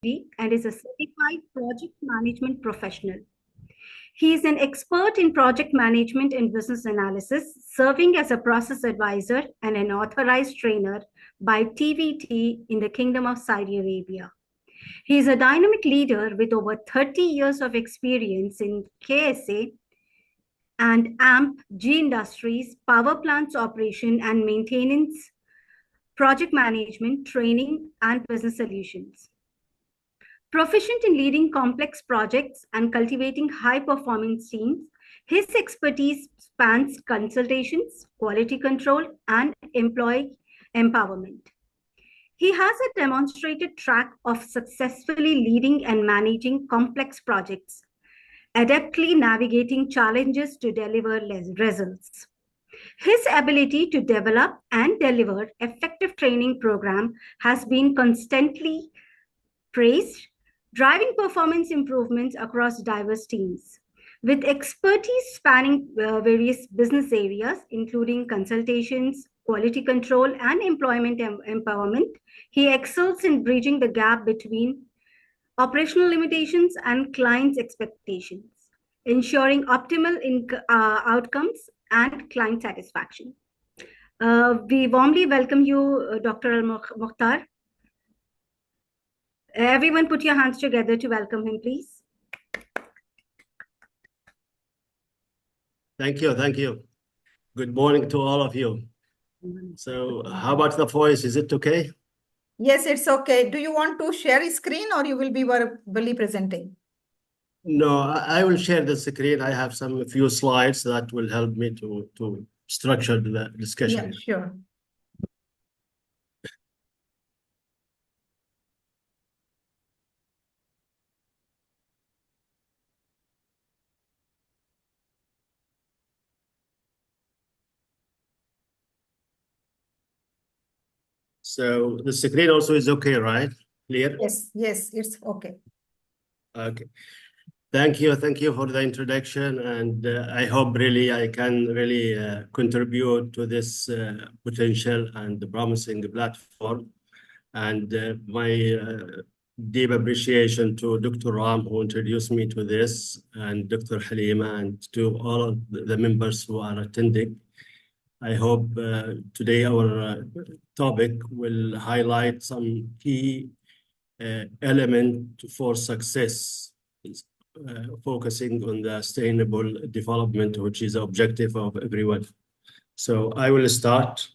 and is a certified project management professional. He is an expert in project management and business analysis, serving as a process advisor and an authorized trainer by TVT in the Kingdom of Saudi Arabia. He is a dynamic leader with over 30 years of experience in KSA and AMP, G Industries, power plants operation and maintenance, project management, training, and business solutions. Proficient in leading complex projects and cultivating high-performance teams, his expertise spans consultations, quality control, and employee empowerment. He has a demonstrated track of successfully leading and managing complex projects, adeptly navigating challenges to deliver results. His ability to develop and deliver effective training program has been constantly praised, driving performance improvements across diverse teams. With expertise spanning various business areas, including consultations, quality control, and employment empowerment, he excels in bridging the gap between operational limitations and clients' expectations, ensuring optimal outcomes and client satisfaction. We warmly welcome you, Dr. Mokhtar. Everyone put your hands together to welcome him, please. Thank you. Thank you. Good morning to all of you. So how about the voice? Is it okay? Yes, it's okay. Do you want to share a screen or you will be verbally presenting? No, I will share the screen. I have a few slides that will help me to structure the discussion. Yeah, sure. So the screen also is okay, right? Clear? Yes, it's okay. Okay. Thank you for the introduction, and I hope really I can really contribute to this potential and promising platform. And my deep appreciation to Dr. Ram, who introduced me to this, and Dr. Halima, and to all of the members who are attending. I hope today our topic will highlight some key element for success, focusing on the sustainable development, which is the objective of everyone. So I will start.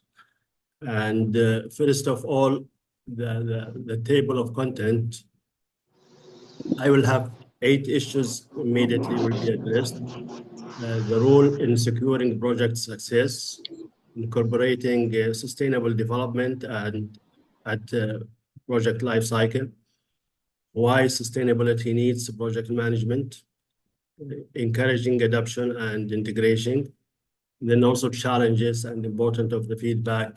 And first of all, the table of content, I will have 8 issues immediately will be addressed. The role in securing project success, incorporating sustainable development and at project life cycle, why sustainability needs project management, encouraging adoption and integration, then also challenges and importance of the feedback,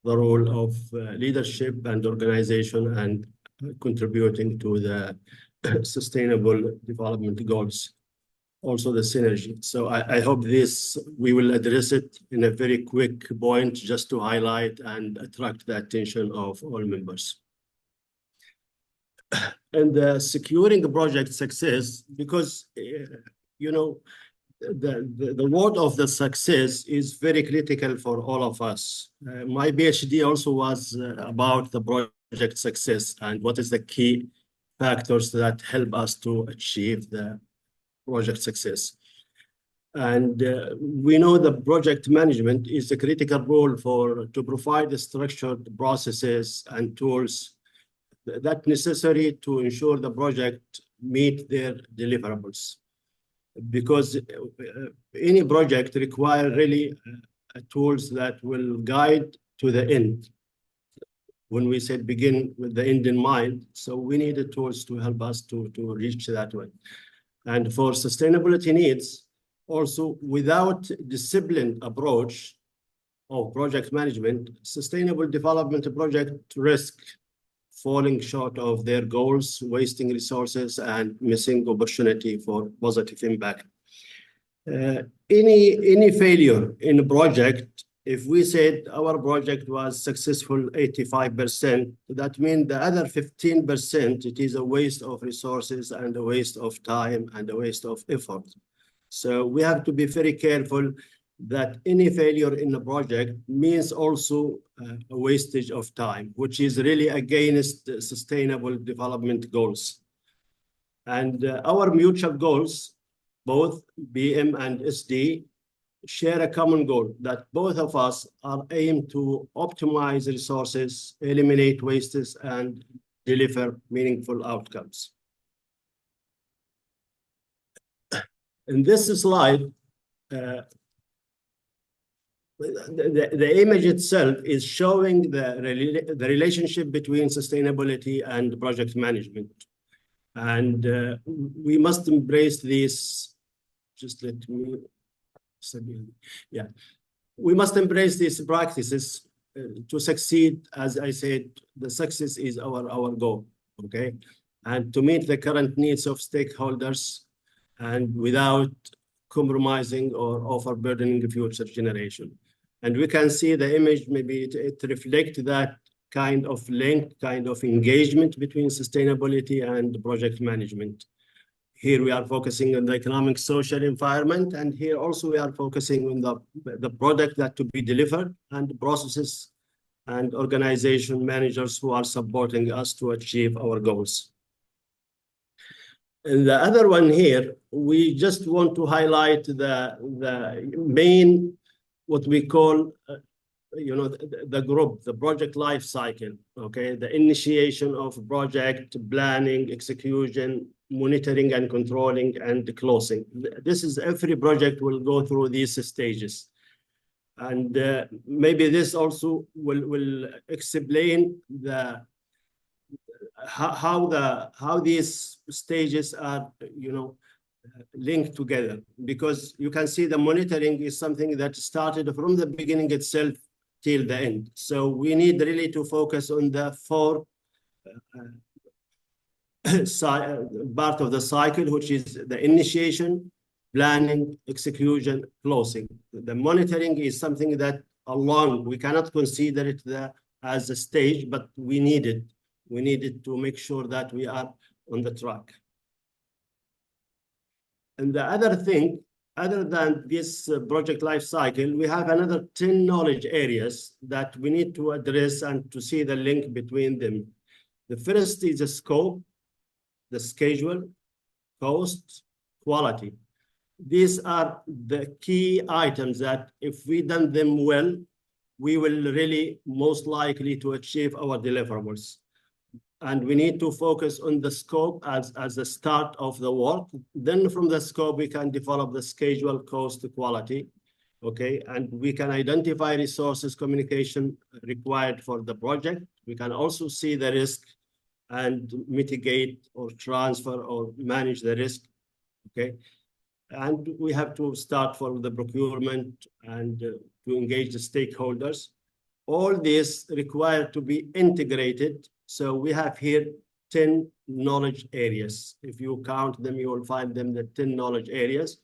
the role of leadership and organization and contributing to the sustainable development goals. Also the synergy. So I hope we will address it in a very quick point just to highlight and attract the attention of all members. And securing project success, because you know the word of the success is very critical for all of us. My PhD also was about the project success and what is the key factors that help us to achieve the project success. And we know the project management is a critical role to provide the structured processes and tools that necessary to ensure the project meet their deliverables. Because any project require really tools that will guide to the end. When we said begin with the end in mind, so we needed tools to help us to reach that one. And for sustainability needs, also without disciplined approach of project management, sustainable development project risk falling short of their goals, wasting resources, and missing opportunity for positive impact. Any failure in a project if we said our project was successful 85%, that means the other 15%, it is a waste of resources and a waste of time and a waste of effort. So we have to be very careful that any failure in the project means also a wastage of time, which is really against sustainable development goals. And our mutual goals, both BM and SD, share a common goal that both of us are aimed to optimize resources, eliminate wastes, and deliver meaningful outcomes. In this slide, the image itself is showing the relationship between sustainability and project management. And we must embrace this. Just let me, yeah. We must embrace these practices to succeed. As I said, the success is our goal, okay? And to meet the current needs of stakeholders and without compromising or overburdening the future generation. And we can see the image, maybe it reflects that kind of link, kind of engagement between sustainability and project management. Here we are focusing on the economic, social environment, and here also we are focusing on the product that to be delivered and the processes and organization managers who are supporting us to achieve our goals. And the other one here, we just want to highlight the main, what we call, the group, the project life cycle, okay? The initiation of project, planning, execution, monitoring and controlling, and the closing. This is every project will go through these stages. And maybe this also will explain how these stages are, linked together, because you can see the monitoring is something that started from the beginning itself till the end. So we need really to focus on the four part of the cycle, which is the initiation, planning, execution, closing. The monitoring is something that alone, we cannot consider it as a stage, but we need it. We need it to make sure that we are on the track. And the other thing, other than this project life cycle, we have another 10 knowledge areas that we need to address and to see the link between them. The first is the scope, the schedule, cost, quality. These are the key items that if we done them well, we will really most likely to achieve our deliverables. And we need to focus on the scope as the start of the work. Then from the scope, we can develop the schedule, cost, quality, okay? And we can identify resources, communication required for the project. We can also see the risk and mitigate or transfer or manage the risk, okay? And we have to start from the procurement and to engage the stakeholders. All this required to be integrated. So we have here 10 knowledge areas. If you count them, you will find them the 10 knowledge areas,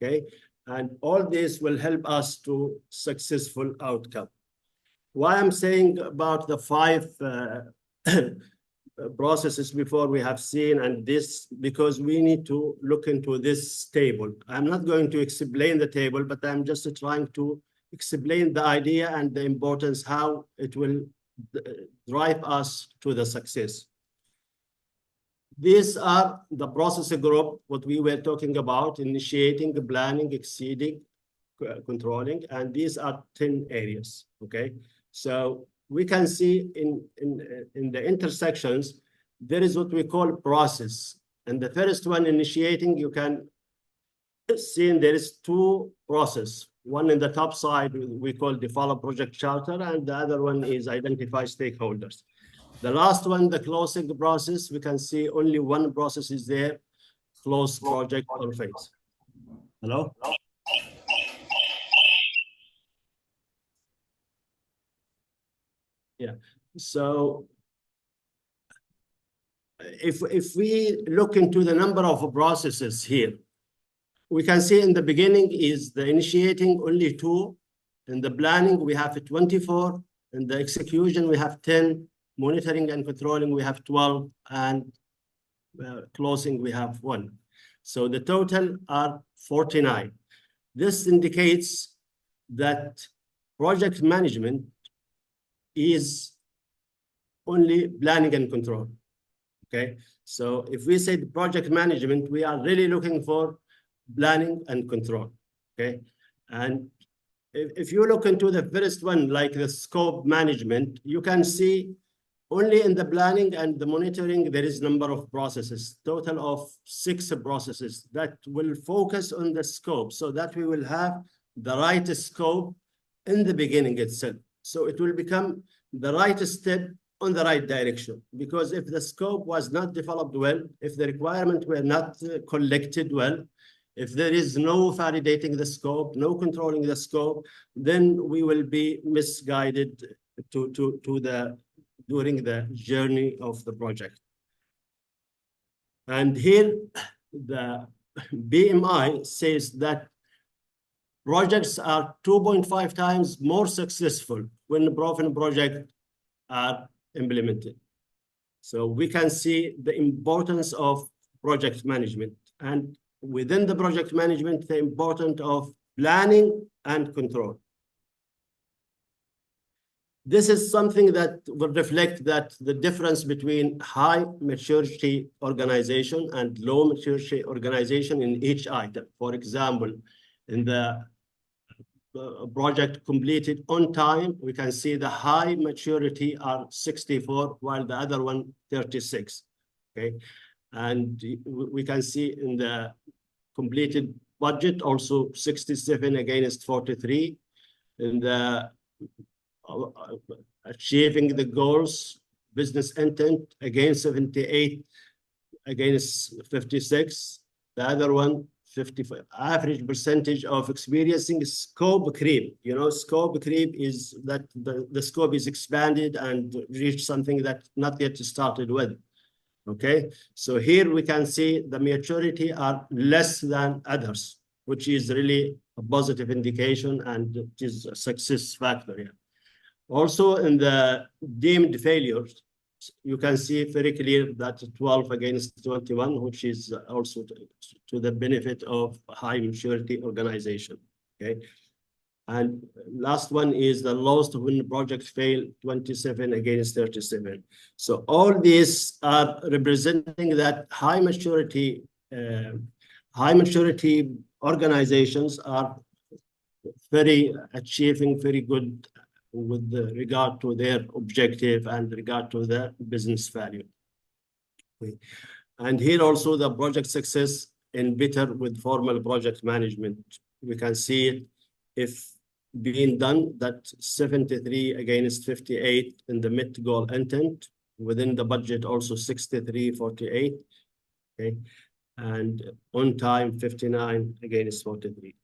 okay? And all this will help us to successful outcome. Why I'm saying about the 5 processes before we have seen, and this, because we need to look into this table. I'm not going to explain the table, but I'm just trying to explain the idea and the importance, how it will drive us to the success. These are the process group, what we were talking about, initiating, planning, exceeding, controlling, and these are 10 areas, okay? So we can see in the intersections, there is what we call process. And the first one, initiating, you can see there is 2 processes. One in the top side, we call develop project charter, and the other one is identify stakeholders. The last one, the closing process, we can see only one process is there, close project or phase. Hello? Yeah, so if we look into the number of processes here, we can see in the beginning is the initiating only 2, In the planning, we have 24. In the execution, we have 10. Monitoring and controlling, we have 12. And closing, we have 1. So the total are 49. This indicates that project management is only planning and control. Okay, so if we say the project management, we are really looking for planning and control. Okay, and if you look into the first one, like the scope management, you can see only in the planning and the monitoring, there is number of processes, total of 6 processes that will focus on the scope so that we will have the right scope in the beginning itself. So it will become the right step on the right direction, because if the scope was not developed well, if the requirements were not collected well, if there is no validating the scope, no controlling the scope, then we will be misguided during the journey of the project. And here the BMI says that projects are 2.5 times more successful when proven projects are implemented. So we can see the importance of project management, and within the project management, the importance of planning and control. This is something that will reflect that the difference between high maturity organization and low maturity organization in each item. For example, in the project completed on time, we can see the high maturity are 64, while the other one 36. Okay, and we can see in the completed budget also 67 against 43. In the achieving the goals, business intent, again 78 against 56. The other one 55. Average percentage of experiencing scope creep. You know, scope creep is that the scope is expanded and reached something that not yet started with. Okay, so here we can see the maturity are less than others, which is really a positive indication, and it is a success factor here. Also, in the deemed failures, you can see very clear that 12 against 21, which is also to the benefit of high maturity organization. Okay, and last one is the lost when project fail, 27 against 37. So all these are representing that high maturity organizations are achieving very good with regard to their objective and regard to the business value. Okay. And here also the project success in better with formal project management. We can see it if being done that 73 against 58 in the mid goal intent, within the budget also 63-48, okay, and on time 59 against 43.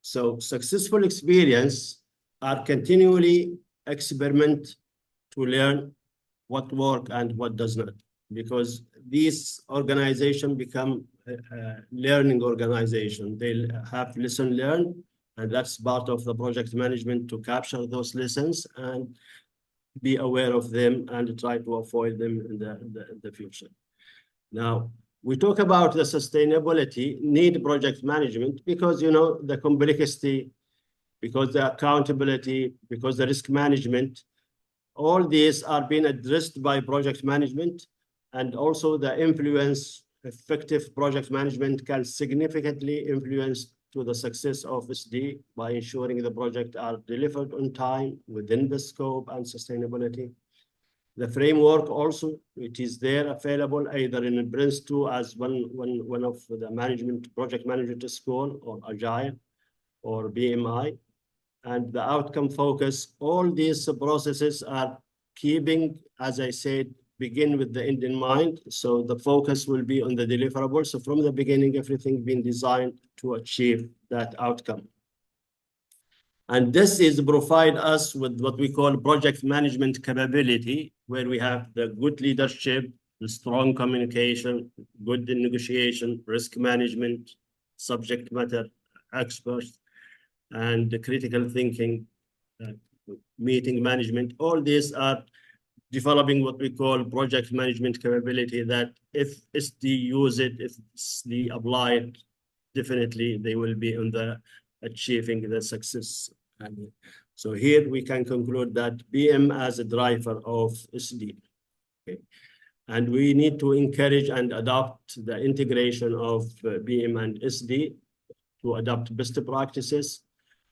So successful experience are continually experiment to learn what work and what does not, because these organizations become a learning organization. They have lesson learned, and that's part of the project management to capture those lessons and be aware of them and try to avoid them in the future. Now, we talk about the sustainability need project management because, you know, the complexity, because the accountability, because the risk management, all these are being addressed by project management, and also the influence. Effective project management can significantly influence to the success of SD by ensuring the project are delivered on time within the scope and sustainability. The framework also, it is there available either in Prince2 as one of the management project management school, or Agile, or BMI, and the outcome focus. All these processes are keeping, as I said, begin with the end in mind. So the focus will be on the deliverable. So from the beginning, everything being designed to achieve that outcome. And this is provide us with what we call project management capability, where we have the good leadership, the strong communication, good negotiation, risk management, subject matter experts, and the critical thinking, meeting management. All these are developing what we call project management capability, that if SD use it, if SD apply it, definitely they will be on the achieving the success. And so here we can conclude that BM as a driver of SD. Okay. And we need to encourage and adopt the integration of BM and SD to adopt best practices,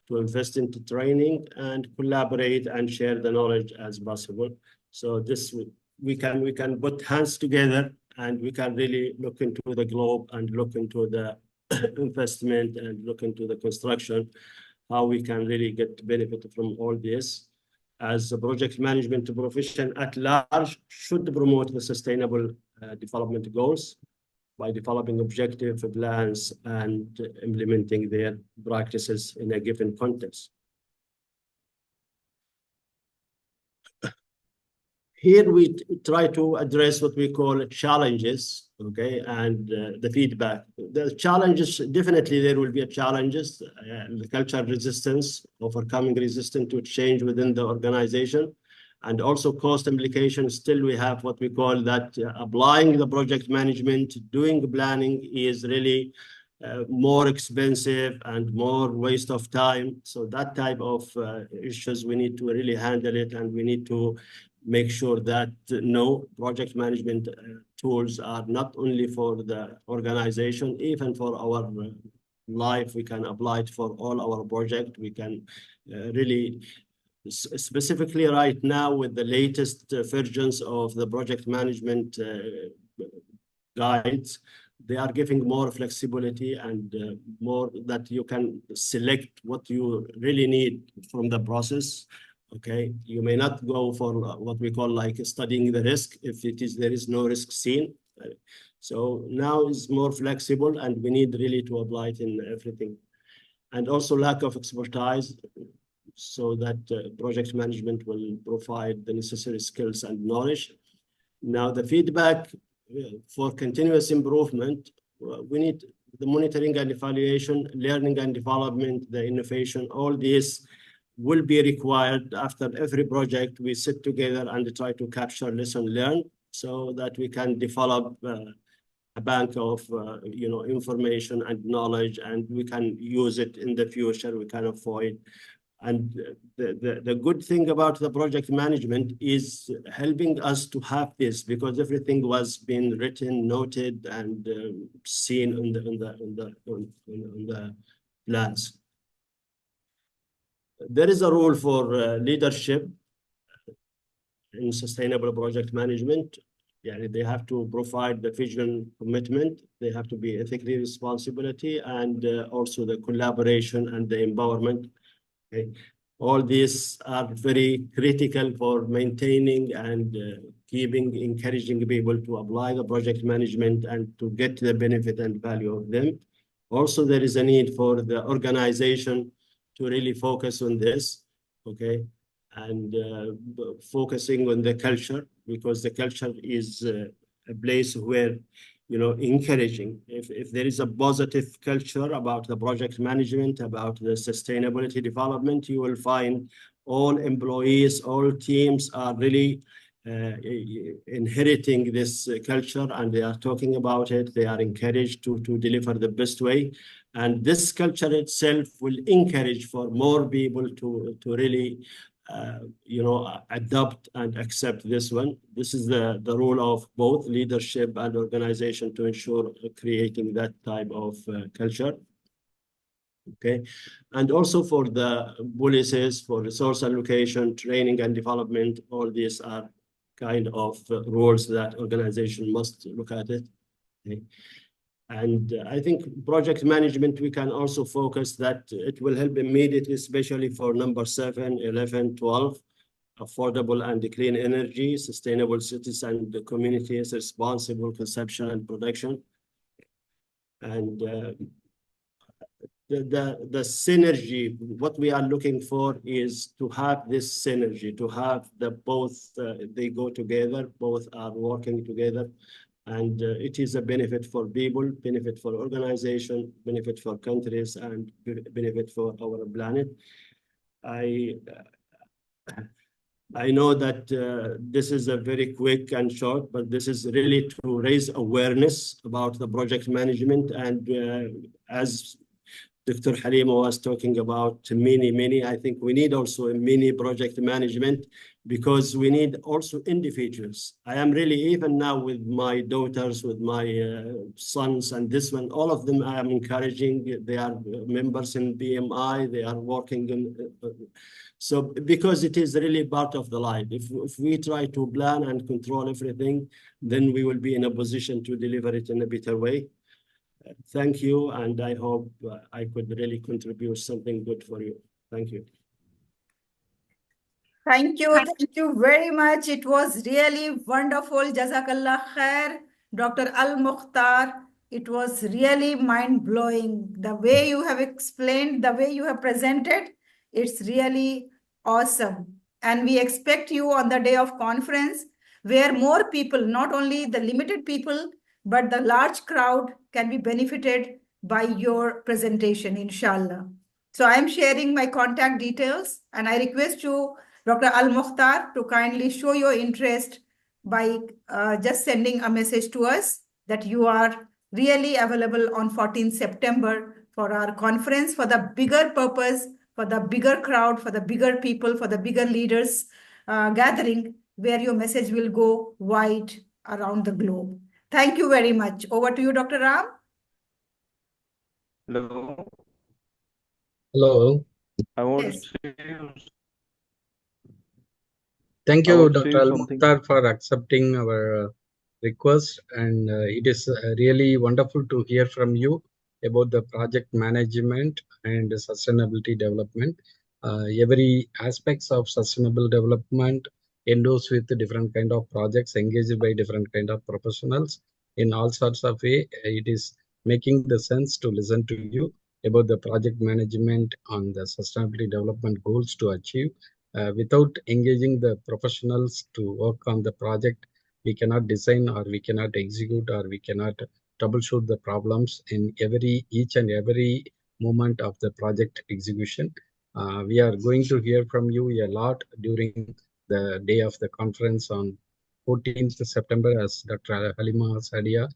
to invest into training and collaborate and share the knowledge as possible. So this we can put hands together and we can really look into the globe and look into the investment and look into the construction, how we can really get benefit from all this. As a project management profession at large should promote the sustainable development goals by developing objective plans and implementing their practices in a given context. Here we try to address what we call challenges, okay, and the feedback. The challenges, definitely there will be challenges, the cultural resistance, overcoming resistance to change within the organization, and also cost implications. Still, we have what we call that applying the project management, doing planning is really more expensive and more waste of time. So that type of issues, we need to really handle it, and we need to make sure that no project management tools are not only for the organization, even for our life, we can apply it for all our project. We can really, specifically right now with the latest versions of the project management guides, they are giving more flexibility and more that you can select what you really need from the process. Okay, you may not go for what we call like studying the risk if there is no risk seen. So now it's more flexible and we need really to apply it in everything. And also lack of expertise, so that project management will provide the necessary skills and knowledge. Now the feedback for continuous improvement, we need the monitoring and evaluation, learning and development, the innovation, all these will be required after every project. We sit together and try to capture lesson learned so that we can develop a bank of information and knowledge, and we can use it in the future. We can avoid. And the good thing about the project management is helping us to have this, because everything was being written, noted, and seen on the plans. There is a role for leadership in sustainable project management. Yeah, they have to provide the vision, commitment. They have to be ethically responsibility, and also the collaboration and the empowerment. Okay. All these are very critical for maintaining and encouraging people to apply the project management and to get the benefit and value of them. Also, there is a need for the organization to really focus on this, okay, and focusing on the culture, because the culture is a place where, encouraging. If there is a positive culture about the project management, about the sustainability development, you will find all employees, all teams are really inheriting this culture, and they are talking about it. They are encouraged to deliver the best way. And this culture itself will encourage for more people to really adopt and accept this one. This is the role of both leadership and organization to ensure creating that type of culture. Okay, and also for the policies, for resource allocation, training and development, all these are kind of roles that organization must look at it. Okay. And I think project management, we can also focus that it will help immediately, especially for number 7, 11, 12, affordable and clean energy, sustainable cities and communities, responsible consumption and production. And the synergy, what we are looking for is to have this synergy, to have the both, they go together, both are working together. And it is a benefit for people, benefit for organization, benefit for countries, and benefit for our planet. I know that this is a very quick and short, but this is really to raise awareness about the project management. And as Dr. Halima was talking about many, I think we need also a mini project management, because we need also individuals. I am really, even now with my daughters, with my sons, and this one, all of them I am encouraging. They are members in BMI, they are working in, so because it is really part of the life. If we try to plan and control everything, then we will be in a position to deliver it in a better way. Thank you, and I hope I could really contribute something good for you. Thank you. Thank you very much. It was really wonderful. Jazakallah khair, Dr. Al Mokhtar. It was really mind-blowing. The way you have explained, the way you have presented, it's really awesome. And we expect you on the day of conference, where more people, not only the limited people, but the large crowd can be benefited by your presentation, inshallah. So I'm sharing my contact details, and I request you, Dr. Al Mokhtar, to kindly show your interest by just sending a message to us that you are really available on 14th September for our conference, for the bigger purpose, for the bigger crowd, for the bigger people, for the bigger leaders gathering, where your message will go wide around the globe. Thank you very much. Over to you, Dr. Ram. Hello. Hello. I want Yes. to say Thank I you, want to say Dr. Al something. Mokhtar, for accepting our request. And it is really wonderful to hear from you about the project management and sustainability development. Every aspects of sustainable development endorsed with different kind of projects, engaged by different kind of professionals in all sorts of way. It is making the sense to listen to you about the project management on the sustainability development goals to achieve. Without engaging the professionals to work on the project, we cannot design, or we cannot execute, or we cannot troubleshoot the problems in each and every moment of the project execution. We are going to hear from you a lot during the day of the conference on 14th September, as Dr. Halima Sadia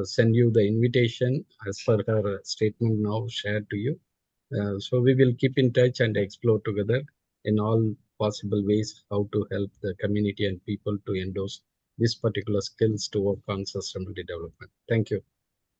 send you the invitation as per her statement now shared to you. So we will keep in touch and explore together in all possible ways how to help the community and people to endorse these particular skills to work on sustainability development. Thank you.